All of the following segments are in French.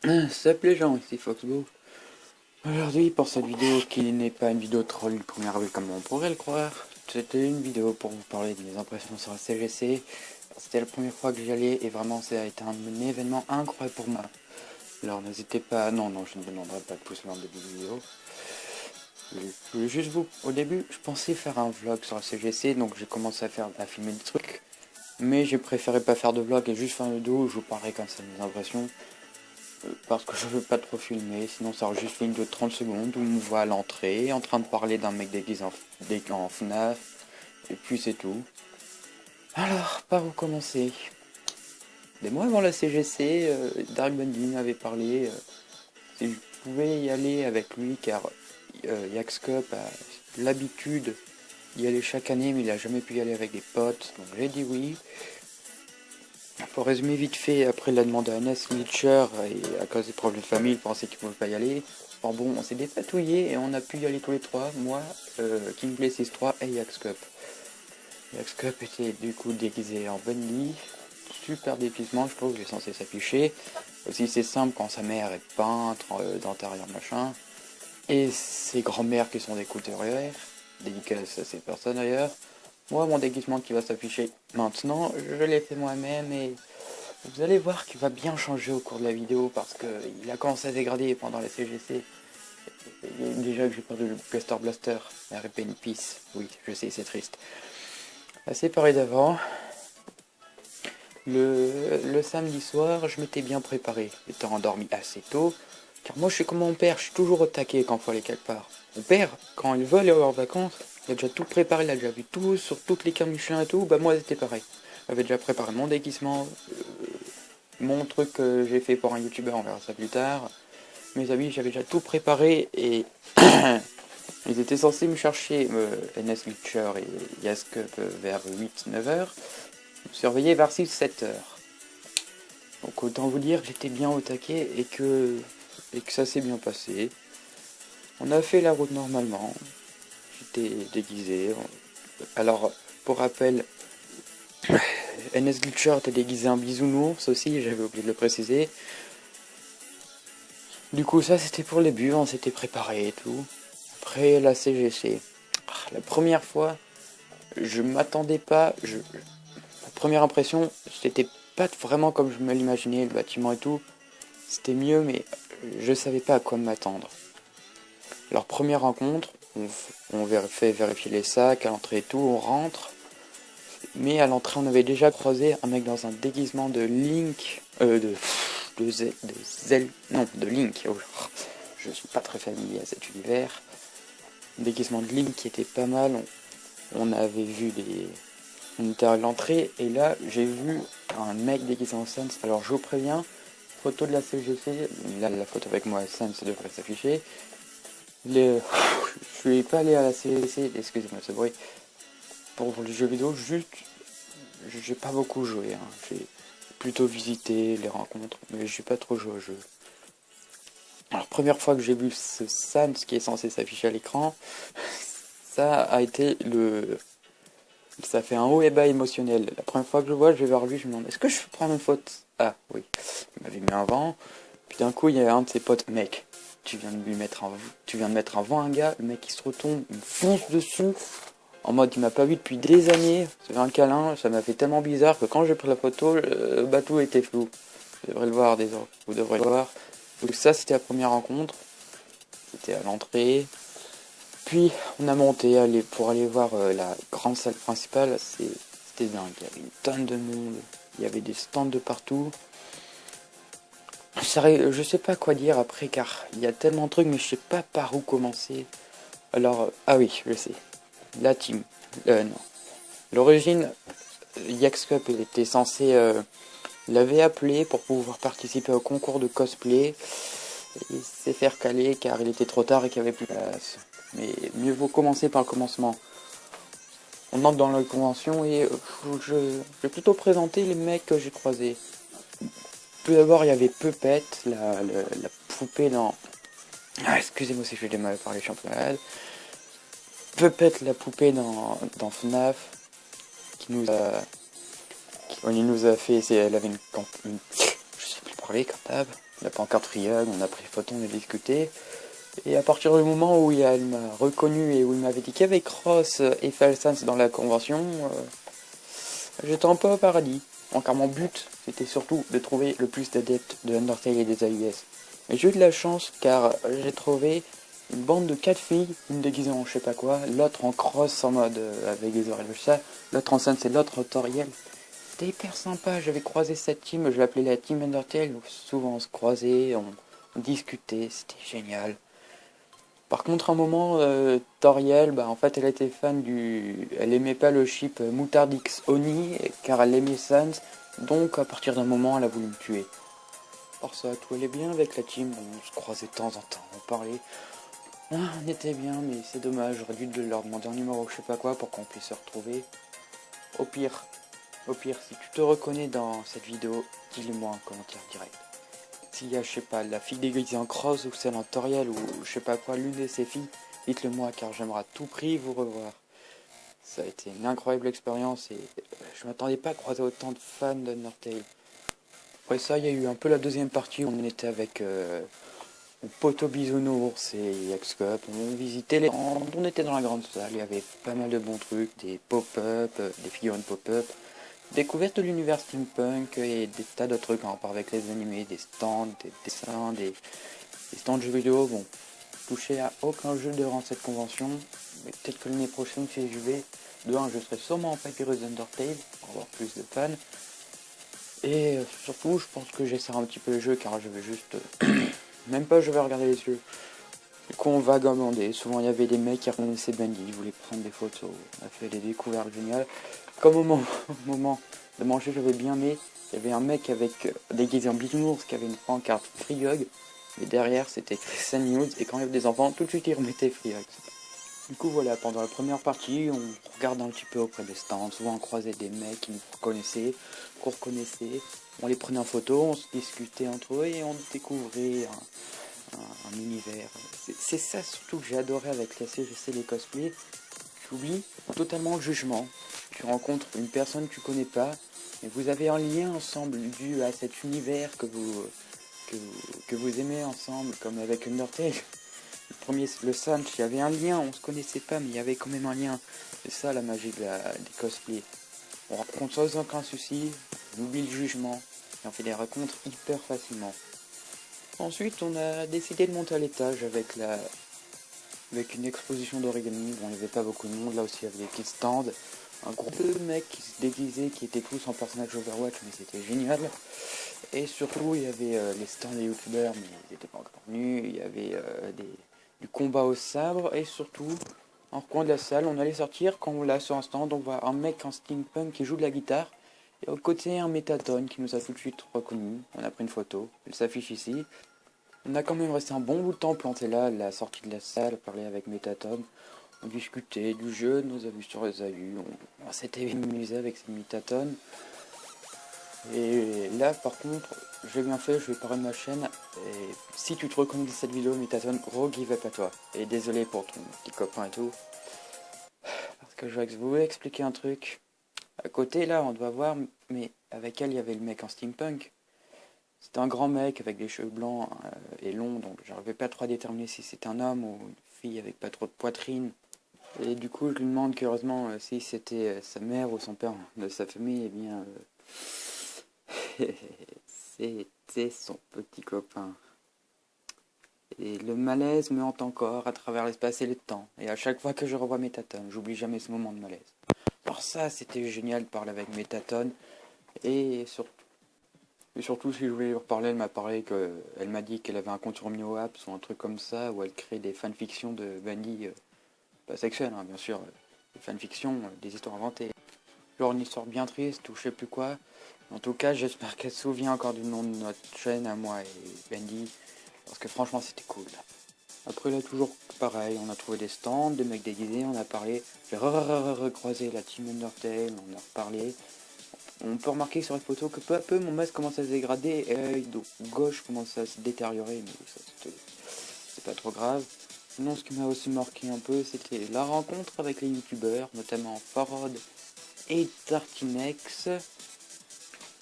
Salut les gens, ici Foxbo. Aujourd'hui, pour cette vidéo qui n'est pas une vidéo troll du premier avril comme on pourrait le croire, c'était une vidéo pour vous parler de mes impressions sur la CGC. C'était la première fois que j'y allais et vraiment ça a été un événement incroyable pour moi. Alors n'hésitez pas, non, je ne demanderai pas de pouce vers le début de vidéo. Je voulais juste vous, au début, je pensais faire un vlog sur la CGC, donc j'ai commencé à filmer des trucs. Mais j'ai préféré pas faire de vlog et juste faire une vidéo où je vous parlerai comme ça de mes impressions. Parce que je veux pas trop filmer, sinon ça enregistre une vidéo de 30 secondes où on me voit à l'entrée en train de parler d'un mec déguisé en FNAF, et puis c'est tout. Alors, par où commencer? Des mois avant la CGC, Dark Bundy m'avait parlé si je pouvais y aller avec lui car Yaxcup a l'habitude d'y aller chaque année mais il a jamais pu y aller avec des potes, donc j'ai dit oui. Pour résumer vite fait, après il a demandé à NS Glitcher et à cause des problèmes de famille, il pensait qu'il ne pouvait pas y aller. Enfin bon, on s'est dépatouillé et on a pu y aller tous les trois, moi, Kingplay 6-3 et Yaxcup. Yaxcup était du coup déguisé en Bunny, super déguisement, je trouve, il est censé s'afficher. Aussi c'est simple quand sa mère est peintre, d'intérieur machin. Et ses grands-mères qui sont des couturières, dédicaces à ces personnes d'ailleurs. Moi, mon déguisement qui va s'afficher maintenant, je l'ai fait moi-même et vous allez voir qu'il va bien changer au cours de la vidéo parce qu'il a commencé à dégrader pendant la CGC. Et déjà que j'ai perdu le Buster Blaster, RP in Peace. Oui, je sais, c'est triste. Assez pareil d'avant. Le samedi soir, je m'étais bien préparé, étant endormi assez tôt. Car moi, je suis comme mon père, je suis toujours au taquet quand il faut aller quelque part. Mon père, quand il veut aller en vacances, il a déjà tout préparé, il a déjà vu tout sur toutes les Michelin et tout. Bah, moi, c'était pareil. J'avais déjà préparé mon déguisement, mon truc que j'ai fait pour un youtubeur, on verra ça plus tard. Mes amis, j'avais déjà tout préparé et ils étaient censés me chercher NS Glitcher et Yaxcup vers 8-9 heures, me surveiller vers 6-7 heures. Donc autant vous dire que j'étais bien au taquet et que ça s'est bien passé. On a fait la route normalement, j'étais déguisé. Alors, pour rappel, NS Glitcher était déguisé en bisounours aussi, j'avais oublié de le préciser. Du coup, ça c'était pour le début, on s'était préparé et tout. Après la CGC, la première fois, je m'attendais pas. La première impression, c'était pas vraiment comme je me l'imaginais, le bâtiment et tout. C'était mieux, mais je savais pas à quoi m'attendre. Alors, première rencontre, on fait vérifier les sacs, à l'entrée et tout, on rentre. Mais à l'entrée, on avait déjà croisé un mec dans un déguisement de Link, de Link. Oh, je suis pas très familier à cet univers. Un déguisement de Link qui était pas mal. On avait vu on était à l'entrée et là j'ai vu un mec déguisé en Sans. Alors je vous préviens, photo de la CGC, là la photo avec moi Sans devrait s'afficher. Je suis pas allé à la CGC, excusez-moi ce bruit, pour le jeu vidéo, juste j'ai pas beaucoup joué, hein. J'ai plutôt visité les rencontres, mais j'ai pas trop joué au jeu. Alors première fois que j'ai vu ce Sans qui est censé s'afficher à l'écran, ça a été ça fait un haut et bas émotionnel. La première fois que je le vois, je vais vers lui, je me demande est-ce que je peux prendre une faute? Ah oui, il m'avait mis un vent. Puis d'un coup, il y a un de ses potes, mec, tu viens de mettre un vent à un gars, le mec il se retourne, il me fonce dessus, en mode il m'a pas vu depuis des années, c'est un câlin, ça m'a fait tellement bizarre que quand j'ai pris la photo, le bateau était flou. Vous devrez le voir, désolé, vous devrez le voir. Donc ça, c'était la première rencontre, c'était à l'entrée. Puis on a monté pour aller voir la grande salle principale, c'était dingue, il y avait une tonne de monde, il y avait des stands de partout. Je sais pas quoi dire après car il y a tellement de trucs mais je sais pas par où commencer. Alors, ah oui, je sais, la team, non. L'origine, Yaxcup il était censé, l'avait appelé pour pouvoir participer au concours de cosplay. Il s'est fait recaler car il était trop tard et qu'il n'y avait plus de place. Mais mieux vaut commencer par le commencement. On entre dans la convention et je vais plutôt présenter les mecs que j'ai croisés. Tout d'abord, il y avait Pepette, la poupée dans... Ah, excusez-moi si je vais mal parler, je suis un peu malade. Pepette, la poupée dans FNAF, il nous a fait... Elle avait une je sais plus parler, cartable. la pancarte Friog, on a pris photo, on a discuté. Et à partir du moment où elle m'a reconnu et où il m'avait dit qu'il y avait Cross et Falsans dans la convention, j'étais un peu au paradis. Car mon but, c'était surtout de trouver le plus d'adeptes de Undertale et des AUS. Et j'ai eu de la chance car j'ai trouvé une bande de 4 filles, une déguisée en je sais pas quoi, l'autre en Cross en mode avec des oreilles de chat, l'autre en Sans et l'autre en Toriel. C'était hyper sympa, j'avais croisé cette team, je l'appelais la team Undertale, où souvent on se croisait, on discutait, c'était génial. Par contre, un moment, Toriel, en fait, elle était fan du... Elle aimait pas le chip Moutardix Oni, car elle aimait Sans, donc à partir d'un moment, elle a voulu me tuer. Or ça, tout allait bien avec la team, on se croisait de temps en temps, on parlait. Ah, on était bien, mais c'est dommage, j'aurais dû leur demander un numéro je sais pas quoi pour qu'on puisse se retrouver. Au pire, si tu te reconnais dans cette vidéo, dis-le moi en commentaire direct. S'il y a, je sais pas, la fille déguisée en Cross ou celle en Toriel ou je sais pas quoi, l'une de ces filles, dites-le moi car j'aimerais à tout prix vous revoir. Ça a été une incroyable expérience et je m'attendais pas à croiser autant de fans d'Undertale. Après ça, il y a eu un peu la deuxième partie où on était avec mon poteau Bisounours et Yaxcop. On visitait les... On était dans la grande salle, il y avait pas mal de bons trucs, des pop-up, des figurines pop-up. Découverte de l'univers steampunk et des tas de trucs en rapport avec les animés, des stands, des dessins, des stands de jeux vidéo. Bon, touché à aucun jeu durant cette convention, mais peut-être que l'année prochaine si j'y vais, de 1 je serai sûrement en Papyrus Undertale pour avoir plus de fans. Et surtout je pense que j'essaierai un petit peu le jeu car je vais juste... même pas je vais regarder les yeux. Du coup on va gommander, souvent il y avait des mecs qui reconnaissaient Bendy, ils voulaient prendre des photos, on a fait des découvertes géniales. Comme au moment de manger, j'avais bien aimé. Il y avait un mec avec déguisé en bisounours qui avait une pancarte Friog. Mais derrière, c'était Christian News. Et quand il y avait des enfants, tout de suite, ils remettaient Friog. Du coup, voilà, pendant la première partie, on regardait un petit peu auprès des stands. Souvent, on croisait des mecs qui nous reconnaissaient, qu'on reconnaissait. On les prenait en photo, on se discutait entre eux et on découvrait un univers. C'est ça surtout que j'ai adoré avec la CGC, les cosplays. Tu oublies totalement le jugement. Tu rencontres une personne que tu connais pas, et vous avez un lien ensemble dû à cet univers que vous aimez ensemble, comme avec Undertale. Le premier, le Sans, il y avait un lien, on se connaissait pas, mais il y avait quand même un lien. C'est ça la magie des cosplays. On rencontre sans aucun souci, on oublie le jugement, et on fait des rencontres hyper facilement. Ensuite, on a décidé de monter à l'étage avec une exposition d'origami. Bon, il n'y avait pas beaucoup de monde, là aussi il y avait des petits stands. Un groupe de mecs qui se déguisaient, qui étaient tous en personnage Overwatch, mais c'était génial. Et surtout, il y avait les stands des youtubeurs, mais ils n'étaient pas encore venus. Il y avait du combat au sabre, et surtout, en coin de la salle, on allait sortir, quand on l'a sur un stand, on voit un mec en steampunk qui joue de la guitare. Et au côté, un métatone qui nous a tout de suite reconnu. On a pris une photo, elle s'affiche ici. On a quand même resté un bon bout de temps planté là, à la sortie de la salle, parler avec Métatone. On discutait du jeu, nos avis sur les AU, on s'était amusé avec ces Métatone. Et là par contre, j'ai bien fait, je vais parler de ma chaîne. Et si tu te reconnais de cette vidéo, Métatone, gros give up à toi. Et désolé pour ton petit copain et tout. Parce que je vais vous expliquer un truc. À côté là, on doit voir, mais avec elle, il y avait le mec en steampunk. C'était un grand mec avec des cheveux blancs et longs, donc j'arrivais pas trop à déterminer si c'était un homme ou une fille avec pas trop de poitrine. Et du coup, je lui demande curieusement si c'était sa mère ou son père de sa famille. Eh bien, c'était son petit copain. Et le malaise me hante encore à travers l'espace et le temps. Et à chaque fois que je revois Métatone, j'oublie jamais ce moment de malaise. Alors ça, c'était génial de parler avec Métatone. Et surtout, si je voulais lui reparler, elle m'a dit qu'elle avait un compte sur MioApps ou un truc comme ça, où elle crée des fanfictions de Vanille, pas sexuelles, hein, bien sûr, des fanfictions, des histoires inventées. Genre une histoire bien triste ou je sais plus quoi. En tout cas, j'espère qu'elle se souvient encore du nom de notre chaîne à moi et Bendy, parce que franchement, c'était cool. Après, là, toujours pareil, on a trouvé des stands, des mecs déguisés, on a parlé, j'ai recroisé la team Undertale, on a reparlé. On peut remarquer sur la photo que peu à peu mon masque commence à se dégrader et l'œil gauche commence à se détériorer, mais ça c'est pas trop grave. Sinon, ce qui m'a aussi marqué un peu, c'était la rencontre avec les youtubeurs, notamment Farod et Tartinex.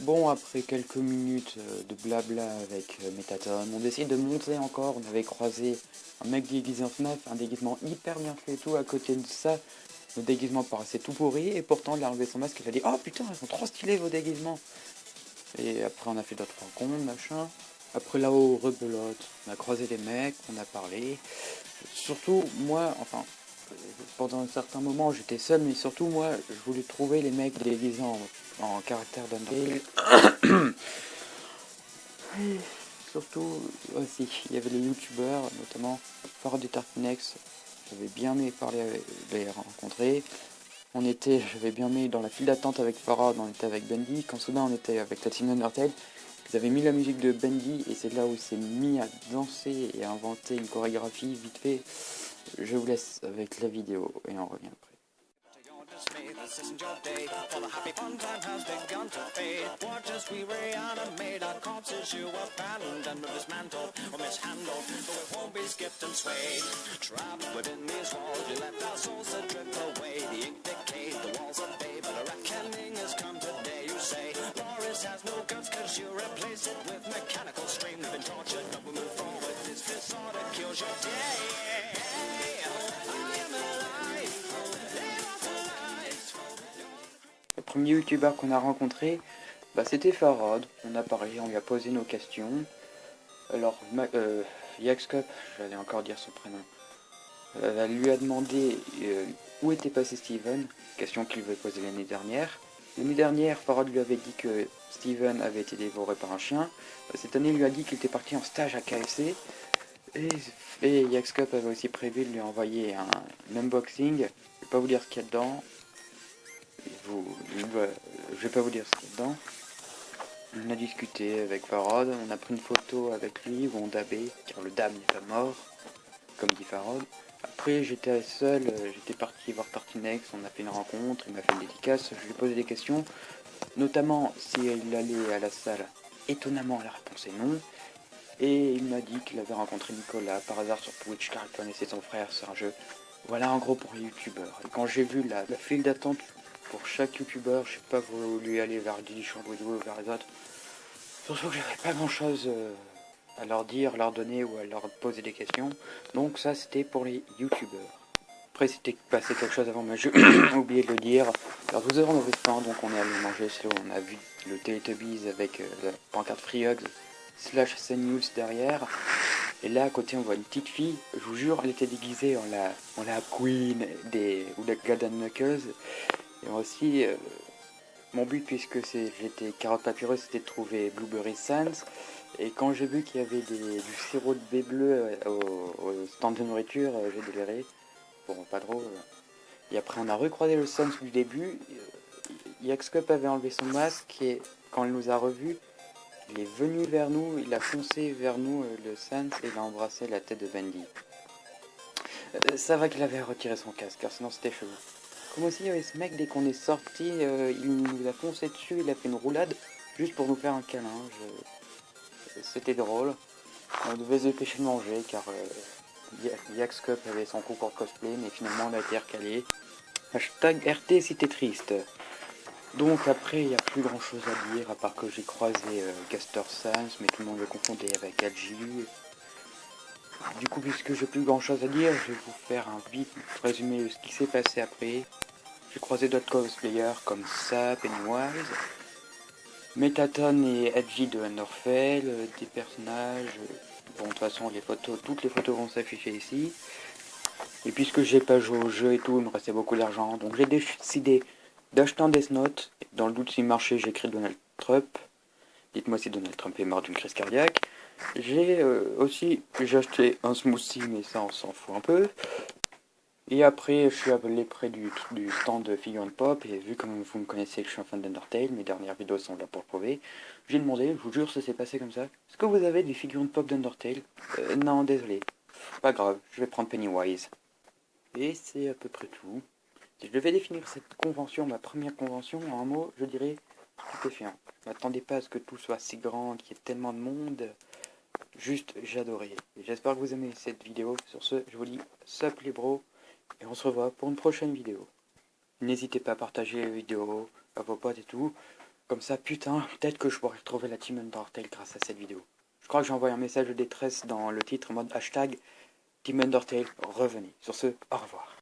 Bon, après quelques minutes de blabla avec Métaton, on décide de monter encore. On avait croisé un mec déguisé en FNAF, un déguisement hyper bien fait et tout. À côté de ça, le déguisement paraissait tout pourri. Et pourtant, il a enlevé son masque et il a dit: "Oh putain, ils sont trop stylés vos déguisements." Et après, on a fait d'autres rencontres, machin. Après, là-haut, rebelote, on a croisé des mecs, on a parlé. Surtout, moi, enfin, pendant un certain moment, j'étais seul, mais surtout, moi, je voulais trouver les mecs déguisés en caractère d'Unreal. Et surtout, aussi, il y avait les youtubeurs, notamment Farad et Tartinex. J'avais bien aimé les rencontrer. J'avais bien aimé dans la file d'attente avec Farad, on était avec Bendy. Quand soudain on était avec la team Undertale, ils avaient mis la musique de Bendy et c'est là où il s'est mis à danser et à inventer une chorégraphie vite fait. Je vous laisse avec la vidéo et on revient après. This isn't your day, for the happy fun time has begun to fade. Watch as we reanimate our corpses you abandoned or dismantled or mishandled, but we won't be skipped and swayed. Trapped within these walls, we let our souls drift away. The ink decayed, the walls obey, but a reckoning has come today. You say, Loris has no guts cause you replace it with mechanical stream. They've been tortured, but we move forward. This disorder kills your day. Le premier youtubeur qu'on a rencontré, c'était Farad. On a parlé, on lui a posé nos questions. Alors, Yaxcup, j'allais encore dire son prénom, lui a demandé où était passé Steven, question qu'il lui avait posée l'année dernière. L'année dernière, Farad lui avait dit que Steven avait été dévoré par un chien. Cette année, il lui a dit qu'il était parti en stage à KFC. Et Yaxcup avait aussi prévu de lui envoyer un unboxing. Je vais pas vous dire ce qu'il y a dedans. Je vais pas vous dire ce qu'il y a dedans. On a discuté avec Farad, on a pris une photo avec lui où on dabait, car le dab n'est pas mort, comme dit Farad. Après j'étais seul, j'étais parti voir Tartinex, on a fait une rencontre, il m'a fait une dédicace, je lui ai posé des questions, notamment s'il allait à la salle. Étonnamment la réponse est non. Et il m'a dit qu'il avait rencontré Nicolas par hasard sur Twitch car il connaissait son frère sur un jeu. Voilà en gros pour les youtubeurs. Et quand j'ai vu la file d'attente pour chaque youtubeur, je sais pas voulu aller vers Dish ou vers les autres. Surtout que j'avais pas grand chose à leur dire, leur donner ou à leur poser des questions. Donc ça c'était pour les youtubeurs. Après c'était passé quelque chose avant, mais j'ai oublié de le dire. Alors 12h on avait faim, donc on est allé manger. C'est là où on a vu le Teletubbies avec la pancarte Free Hugs / CNews derrière. Et là à côté on voit une petite fille, je vous jure elle était déguisée en la Queen ou la Golden Knuckles. Et aussi mon but puisque j'étais carotte papyrus c'était de trouver Blueberry Sands. Et quand j'ai vu qu'il y avait du sirop de baie bleu au stand de nourriture, j'ai déliré. Bon pas trop. Et après on a recroisé le Sans du début. Yaxcup avait enlevé son masque et quand il nous a revus, il est venu vers nous, il a foncé vers nous, le Sans, et il a embrassé la tête de Bendy. Ça va qu'il avait retiré son casque, car sinon c'était chelou. Comme aussi, il y avait ce mec, dès qu'on est sorti, il nous a foncé dessus, il a fait une roulade, juste pour nous faire un câlin. C'était drôle. On devait se dépêcher de manger, car Yaxcup avait son concours de cosplay, mais finalement on a été recalé. Hashtag RT si t'es triste. Donc après, il n'y a plus grand chose à dire, à part que j'ai croisé Gaster Sans, mais tout le monde le confondait avec Adjilu. Du coup, puisque j'ai plus grand chose à dire, je vais vous faire un vite résumé de ce qui s'est passé après. J'ai croisé d'autres cosplayers comme Sap, Pennywise, Metaton et Edgy de Underfell, des personnages. Bon, de toute façon, toutes les photos vont s'afficher ici. Et puisque j'ai pas joué au jeu et tout, il me restait beaucoup d'argent, donc j'ai décidé d'acheter un Death Note. Dans le doute s'il marchait, j'ai écrit Donald Trump. Dites-moi si Donald Trump est mort d'une crise cardiaque. J'ai acheté un smoothie, mais ça on s'en fout un peu. Et après, je suis allé près du stand de figurines pop, et vu comme vous me connaissez que je suis un fan d'Undertale, mes dernières vidéos sont là pour le prouver, j'ai demandé, je vous jure, ça s'est passé comme ça. Est-ce que vous avez des figurines pop d'Undertale? Non, désolé. Pas grave, je vais prendre Pennywise. Et c'est à peu près tout. Si je devais définir cette convention, ma première convention, en un mot, je dirais stupéfiant. Je m'attendais pas à ce que tout soit si grand, qu'il y ait tellement de monde. Juste, j'adorais. Et j'espère que vous aimez cette vidéo. Sur ce, je vous dis, sup les bros, et on se revoit pour une prochaine vidéo. N'hésitez pas à partager les vidéos à vos potes et tout. Comme ça, putain, peut-être que je pourrais retrouver la team Undertale grâce à cette vidéo. Je crois que j'ai envoyé un message de détresse dans le titre en mode hashtag Team Undertale, revenez. Sur ce, au revoir.